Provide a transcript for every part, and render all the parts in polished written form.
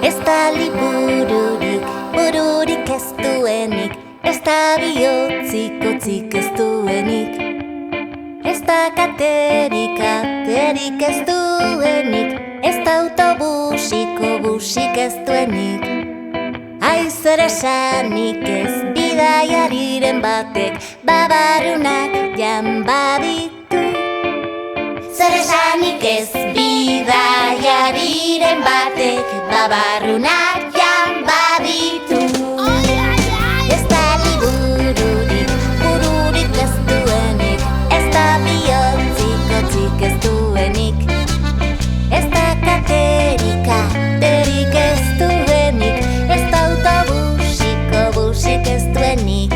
Ez da libururik, bururik ez duenik, ez da bihotzik otzik ez duenik, ez da katerik, katerik ez duenik, ez da autobusik, obusik ez duenik. Zer esanik ez bidaiariren batek, babarunak jan baditu. Zer esanik ez bidaiariren batek, babarunak jan baditu. Ez da libururik, bururik ez duenik, ez da bihotzik otzik ez duenik, ez da katerik, katerik ez duenik, ez da autobusik, obusik ez duenik.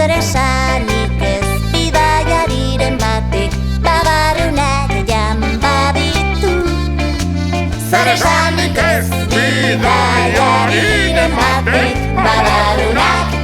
Zer esanik ez bidaiariren batek, babarunak jan baditu. Zer esanik ez bidaiariren batek, babarunak